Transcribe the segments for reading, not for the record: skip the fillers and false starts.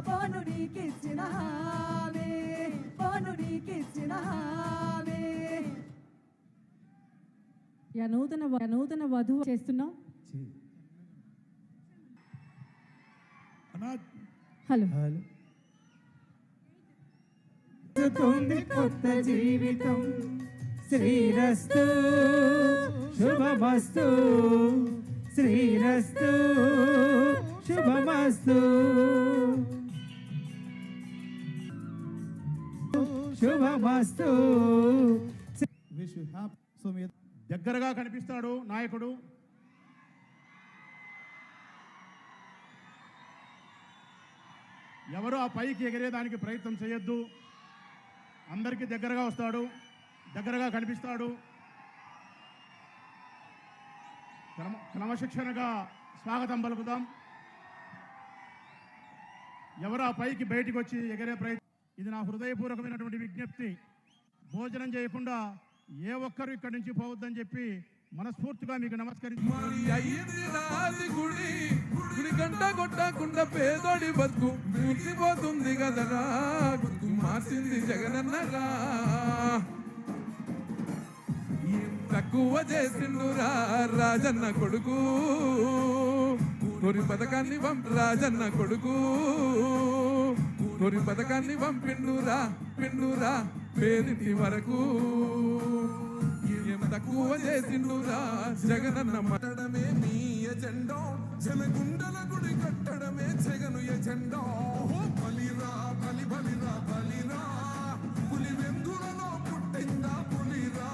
పోను నీకిచ్చిన హామీ పోను నీకిచ్చిన హామీ. నూతన వధువు చేస్తున్నాం. హలో కొత్త జీవితం శ్రీరస్తు శుభమస్తు శ్రీరస్తు శుభమస్తు శుభమస్తు. దగ్గరగా కనిపిస్తాడు నాయకుడు. ఎవరు ఆ పైకి ఎగిరేదానికి ప్రయత్నం చేయొద్దు. అందరికీ దగ్గరగా వస్తాడు, దగ్గరగా కనిపిస్తాడు. క్రమశిక్షణగా స్వాగతం పలుకుదాం. ఎవరు ఆ పైకి బయటికి వచ్చి ఎగిరే ప్రయత్నం, ఇది నా హృదయపూర్వకమైనటువంటి విజ్ఞప్తి. భోజనం చేయకుండా ఏ ఒక్కరు ఇక్కడి నుంచి పోవద్దని చెప్పి మనస్ఫూర్తిగా మీకు నమస్కరించి. గుడి గంట కొట్టకుండా పేదోడి బతుకు మూర్తిపోతుంది కదరా, గుర్తు మార్చింది జగనన్నరా. తక్కువ చేసిండురా రాజన్న కొడుకు, తొరి పథకాన్ని రాజన్న కొడుకు, తొరి పథకాన్ని పంపిండురా పిండురా పేదింటి వరకు. ఏం తక్కువ చేసిండురా జగనన్న మటడమే మీ ఎజెండా, జనగుండల గుడి కట్టడమే జగను ఎజెండా. బలిరా బలి బలిరా బలిరా, పులి వెందులలో పుట్టిందా పులిరా.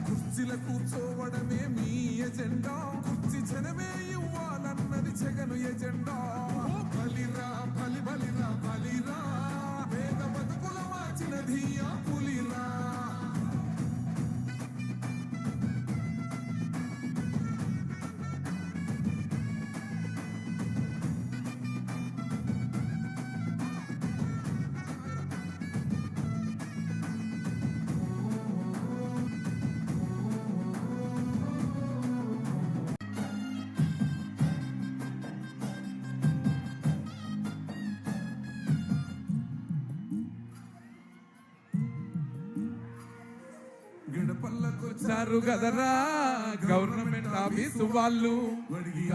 కుర్చీల కూర్చోవడమే మీ ఎజెండా, కుర్చీ జనమే ఇవ్వాలన్నది జగను ఎజెండా. బలిరా బలి బలిరా బలిరా, వేద బతుకుల వాచినది ఆ పులిరా. గడపల్లకొచ్చారు కదరా గవర్నమెంట్ ఆఫీసు వాళ్ళు,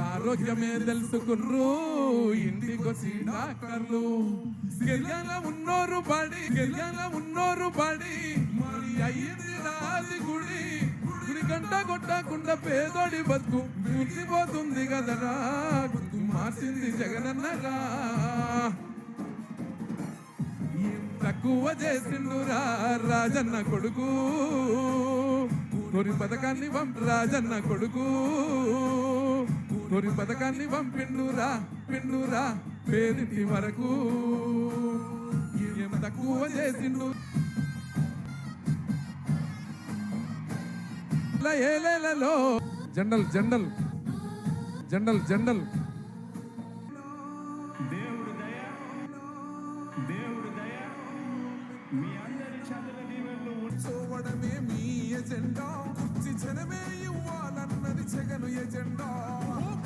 ఆరోగ్యమే తెలుసుకుర్రు ఇంటికొచ్చి డాక్టర్లు. గెలియాల ఉన్నోరు పడి మరి అయ్యింది రాది గుడి. గుడి గంట కొట్టకుండా పేదోడి బతుకు మూర్తిపోతుంది కదరా, గుర్తు మార్చింది జగనన్నరా. తక్కువ చేసిండురా రాజన్న కొడుకు, తొరి పథకాన్ని రాజన్న కొడుకు, తొరి పథకాన్ని పంపిండురా పిండురా పేదింటి వరకు. ఏం తక్కువ చేసిండు ఏలేలలో జండల్ జండల్ జండల్ జండల్. చూడమే మీ ఎజెండా, కుర్చీ జనమే ఇవ్వాలన్నది జగను ఎజెండా.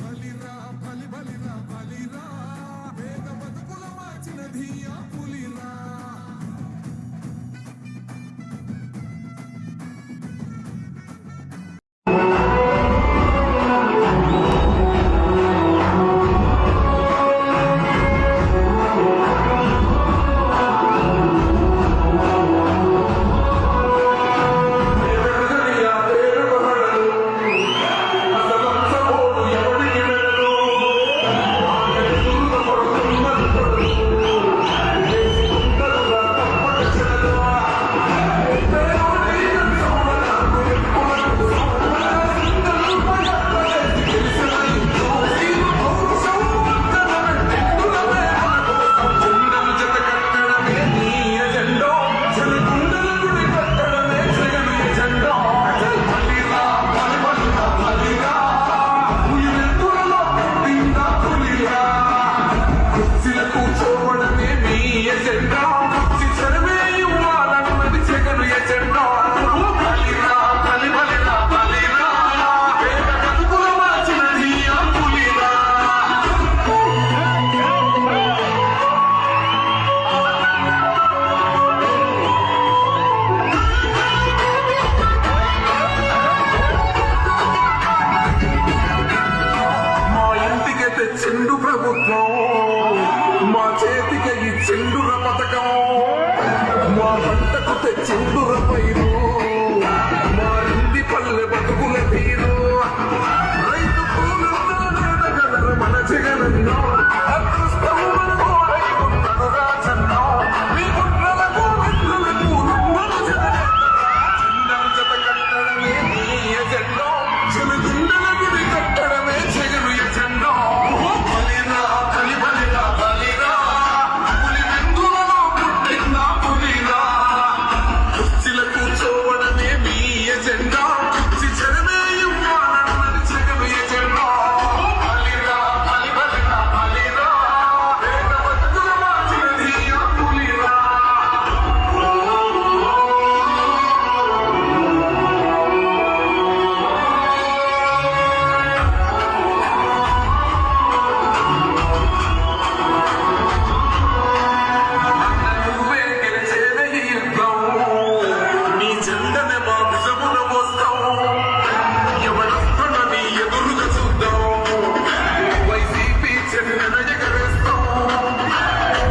బలిరా బలి బలిరా బలిరా, వేద బతుకుల వాచినది ఆ పులిరా. తెచ్చిండుర పైరు మారింది పల్లె బతుకుల తీరు రైతు కూలగలరు మన జగనన్నో అదృష్టం మన తోడై ఉన్నడు రాజన్నో మీ గుండ్రలకు వెన్నులకు మన జగనన్న జత కట్టడమే నీ ఎజెండో చెలుగుండల గుడి కట్టడమే జగను ఎజెండో బలిరా బలి బలిరా బలిరా పులి వెందులలో పుట్టిన పులిరా కుర్చీల కూర్చోవడమే మీ ఎజెండా కుర్చీ చెరమే ఇవ్వాలన్నది జగను ఎజెండా బలిరా బలి బలిరా బలిరా పేద బతుకుల మార్చినది ఆ పులిరా నువ్వే గెలిచేద ఈ యుద్ధం నీ జెండనే మా భుజమున మోస్తాం ఎవడొస్తున్న నీ ఎదురుగా చూద్దాం వైసీపీ చెందిన ఎగరేస్తాం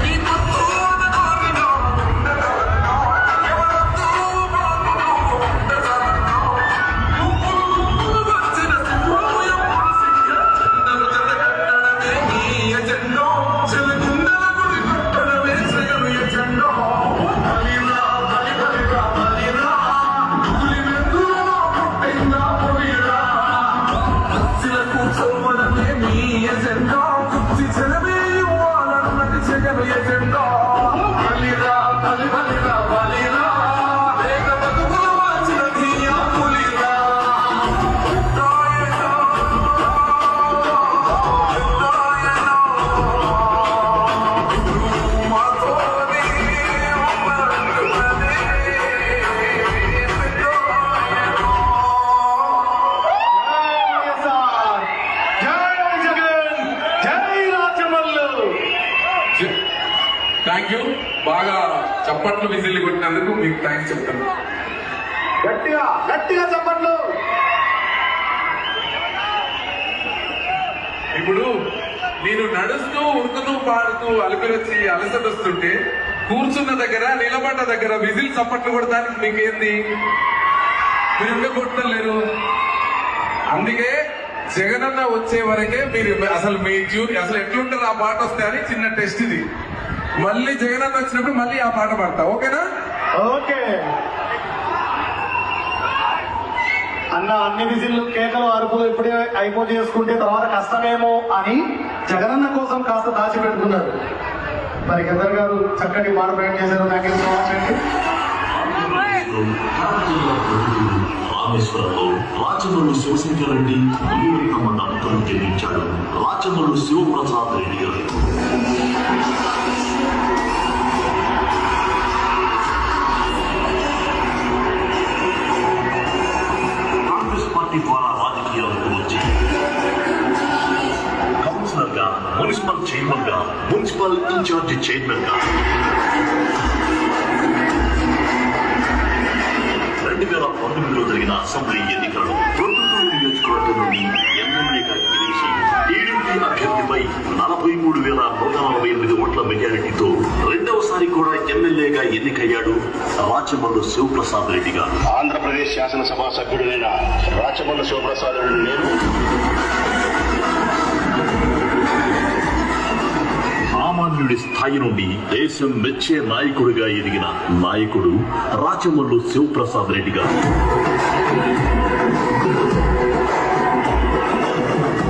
నీ పొత్తు అనగానిగా ఉండగలనా ఎవరొద్దు మాకు ఉండగలనా నువ్వు వచ్చిన సింహం ఎప్పుడు సింహ జెండను జతకట్టడమే నీ ఎజెండో చెలగుండల గుడి కట్టడమే జగను ఎజెండో బలిరా బలి బలిరా బలిరా పులి వెందులలో పుట్టిన పులిరా కుర్చీల కూర్చోవడమే నీ ఎజెండో కుర్చీ చెలమే ఇవ్వాలన్నది జగను ఎజెండో బలిరా బలి బలిరా బలిరా వేగ బతుకుల మార్చినది ఆ పులిరా థ్యాంక్ యూ బాగా చప్పట్లు విజిల్లు కొట్టినందుకు మీకు థ్యాంక్స్ చెప్తాను గట్టిగా గట్టిగా చెప్పండి. ఇప్పుడు నేను నడుస్తూ ఉరుకుతూ పాడుతూ అలకలొచ్చి అలసట వస్తుంటే కూర్చున్న దగ్గర నిలబడ్డ దగ్గర విజిల్ చప్పట్లు కొడడానికి మీకేంది మీరు ఎందుకు కొట్టలేరు అందుకే జగనన్న వచ్చే వరకే మీరు అసలు మీ ట్యూన్ అసలు ఎట్లుంటారు ఆ పాట వస్తే అని చిన్న టెస్ట్ ఇది మళ్ళీ జగనన్న వచ్చినప్పుడు మళ్ళీ ఆ పాట పాడతా ఓకేనా ఓకే అన్న అన్ని విజిల్లు కేకలు అరుపులు ఇప్పుడే అయిపోయి చేసుకుంటే తర్వాత కష్టమేమో అని జగనన్న కోసం కాస్త దాచిపెట్టుకున్నారు. మరి గద్దర్ గారు చక్కటి మాట ప్రయాణం చేశారు. థ్యాంక్ యూ సో మచ్ అండి. రామేశ్వరంలో రాచమల్లు శివశంకర్ రెడ్డి వీరికమ్మ దంపతులను గెలిపించాడు రాచమల్లు శివప్రసాద్ రెడ్డి గారు. కాంగ్రెస్ పార్టీ ద్వారా రాజకీయాలకు వచ్చి కౌన్సిలర్ గా మున్సిపల్ చైర్మన్ గా మున్సిపల్ ఇన్ఛార్జి చైర్మన్ గా 2019లో జరిగిన అసెంబ్లీ ఎన్నికలలో ప్రొద్దుటూరు నియోజకవర్గం నుండి ఎమ్మెల్యేగా గెలిచి టీడీపీ అభ్యర్థిపై 43,148 ఓట్ల మెజారిటీతో రెండవసారి కూడా ఎమ్మెల్యేగా ఎన్నికయ్యాడు రాచమల్లు శివప్రసాద్ రెడ్డి గారు. ఆంధ్రప్రదేశ్ శాసనసభ సభ్యుడైన రాచమల్లు శివప్రసాద్ రెడ్డి నేను సామాన్యుడి స్థాయి నుండి దేశం మెచ్చే నాయకుడిగా ఎదిగిన నాయకుడు రాచమల్లు శివప్రసాద్ రెడ్డి గారు.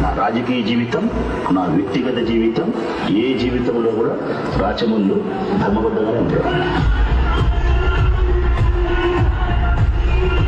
నా రాజకీయ జీవితం, నా వ్యక్తిగత జీవితం, ఏ జీవితంలో కూడా రాచమల్లు ధర్మబద్ధంగానే ఉంటాడు.